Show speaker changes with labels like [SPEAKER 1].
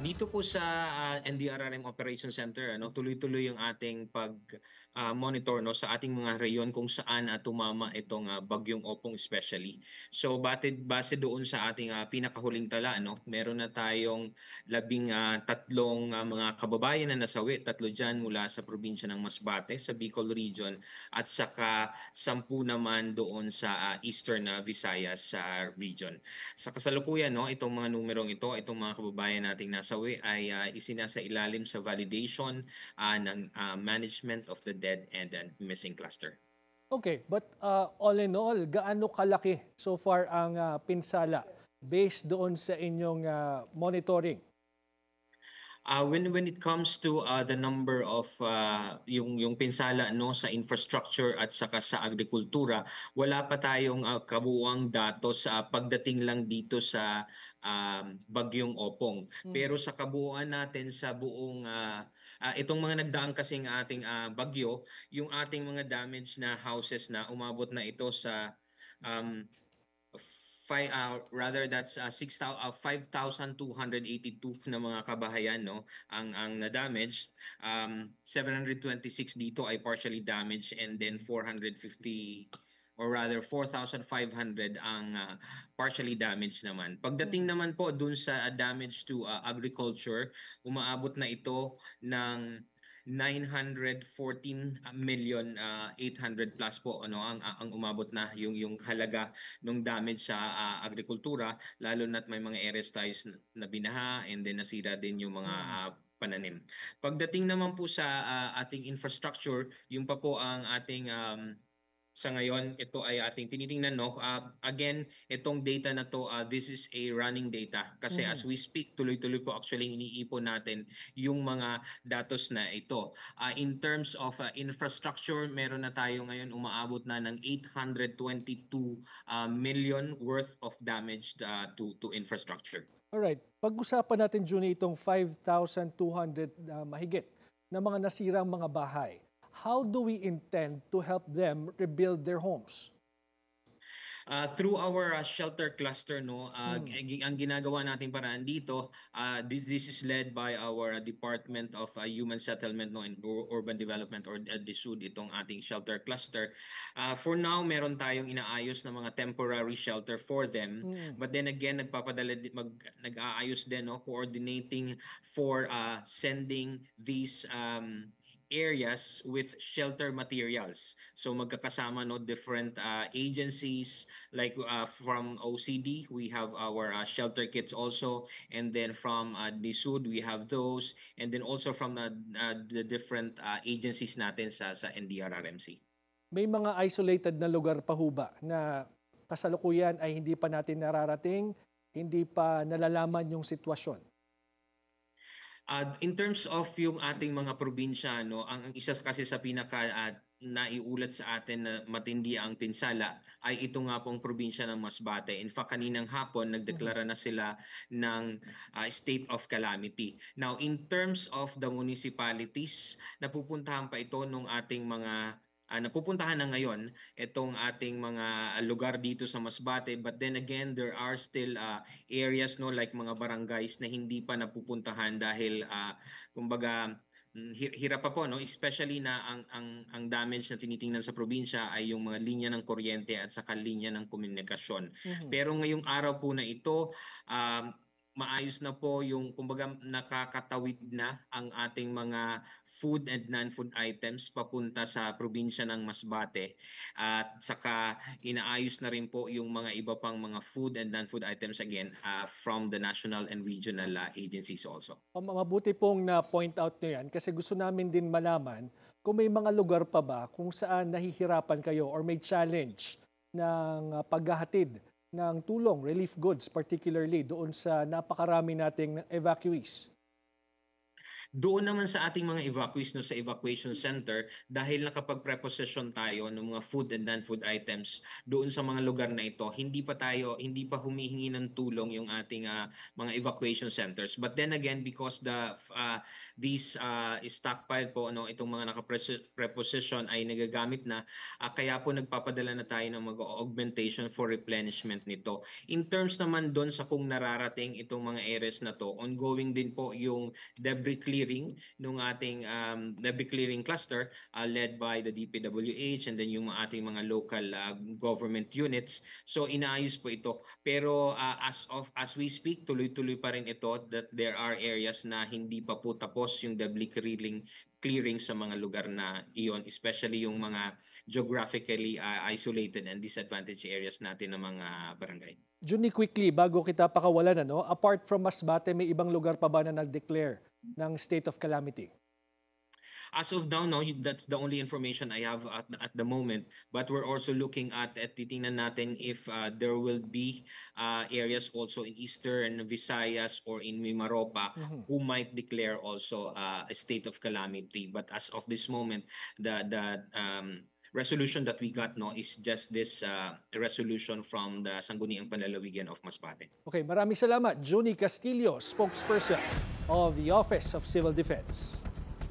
[SPEAKER 1] Dito po sa NDRRM Operations Center, tuloy-tuloy yung ating pag-monitor sa ating mga reyon kung saan tumama itong bagyong Opong especially. So base doon sa ating pinakahuling tala, meron na tayong 13 mga kababayan na nasawi, tatlo dyan mula sa probinsya ng Masbate sa Bicol Region at saka 10 naman doon sa Eastern Visayas region. Sa kasalukuyan, itong mga numerong ito, itong mga kababayan nating nasawi ay isinasa ilalim sa validation ng management of the dead and missing cluster.
[SPEAKER 2] Okay, but all in all, gaano kalaki so far ang pinsala based doon sa inyong monitoring?
[SPEAKER 1] When it comes to the number of yung pinsala sa infrastructure at saka sa agrikultura, wala pa tayong kabuuang datos pagdating lang dito sa bagyong Opong. Pero sa kabuuan natin sa buong itong mga nagdaang kasing ating bagyo, yung ating mga damage na houses na umabot na ito sa um, rather that's 5,282 na mga kabahayan ang na-damage. 726 dito ay partially damaged and then 450 or rather 4,500 ang partially damaged naman. Pagdating naman po dun sa damage to agriculture, umaabot na ito ng 914 million 800 plus po ang umabot na yung halaga ng damage sa agrikultura, lalo na't may mga areas tayo na binaha and then nasira din yung mga pananim. Pagdating naman po sa ating infrastructure, yung pa po ang ating sa ngayon, ito ay ating tinitingnan. Again, itong data na to, this is a running data. Kasi as we speak, tuloy-tuloy po actually iniipon natin yung mga datos na ito. In terms of infrastructure, meron na tayo ngayon umaabot na ng 822 million worth of damage to infrastructure.
[SPEAKER 2] Alright, pag-usapan natin, Juni, itong 5,200 mahigit na mga nasirang mga bahay. How do we intend to help them rebuild their homes?
[SPEAKER 1] Through our shelter cluster, ang ginagawa nating paraan dito, this is led by our Department of Human Settlement and Urban Development or DSUD, itong ating shelter cluster. For now, meron tayong inaayos na mga temporary shelter for them. But then again, nag-aayos din, coordinating for sending these areas with shelter materials. So magkakasama different agencies like from OCD, we have our shelter kits also, and then from DSUD we have those, and then also from the different agencies natin sa NDRRMC.
[SPEAKER 2] May mga isolated na lugar pa ho ba na kasalukuyan ay hindi pa natin nararating, hindi pa nalalaman yung sitwasyon?
[SPEAKER 1] In terms of yung ating mga probinsya, ang isa kasi sa pinaka naiulat sa atin na matindi ang pinsala ay ito nga pong probinsya ng Masbate. In fact, kaninang hapon, nagdeklara na sila ng state of calamity. Now, in terms of the municipalities, napupuntahan pa ito nung ating mga napupuntahan na ngayon itong ating mga lugar dito sa Masbate, but then again there are still areas like mga barangays na hindi pa napupuntahan dahil kumbaga hirap pa po, especially na ang damage na tinitingnan sa probinsya ay yung mga linya ng kuryente at saka linya ng komunikasyon. Pero ngayong araw po na ito, maayos na po yung kumbaga nakakatawid na ang ating mga food and non-food items papunta sa probinsya ng Masbate, at saka inaayos na rin po yung mga iba pang mga food and non-food items again from the national and regional agencies also.
[SPEAKER 2] Mabuti pong na-point out nyo yan kasi gusto namin din malaman kung may mga lugar pa ba kung saan nahihirapan kayo or may challenge ng paghahatid ng tulong, relief goods, particularly doon sa napakarami nating evacuees.
[SPEAKER 1] Doon naman sa ating mga evacuees no, sa evacuation center, dahil nakapag-preposition tayo ng mga food and non-food items doon sa mga lugar na ito, hindi pa humihingi ng tulong yung ating mga evacuation centers. But then again, because these stockpile po no, itong mga naka-preposition ay nagagamit na, kaya po nagpapadala na tayo ng mag-augmentation for replenishment nito. In terms naman doon sa kung nararating itong mga areas na to, ongoing din po yung debris clearing nung ating debris clearing cluster led by the DPWH and then yung ating mga local government units. So inaayos po ito. Pero as we speak, tuloy-tuloy pa rin ito that there are areas na hindi pa po tapos yung debris clearing sa mga lugar na iyon, especially yung mga geographically isolated and disadvantaged areas natin ng mga barangay.
[SPEAKER 2] Juni, quickly, bago kita pakawalan, apart from Masbate, may ibang lugar pa ba na nag-declare ng state of calamity?
[SPEAKER 1] As of now, no, that's the only information I have at the moment. But we're also looking at titingnan natin if there will be areas also in Eastern Visayas or in Mimaropa who might declare also a state of calamity. But as of this moment, the resolution that we got no is just this resolution from the Sangguniang Panlalawigan of Masbate.
[SPEAKER 2] Okay, maraming salamat. Juni Castillo, spokesperson of the Office of Civil Defense.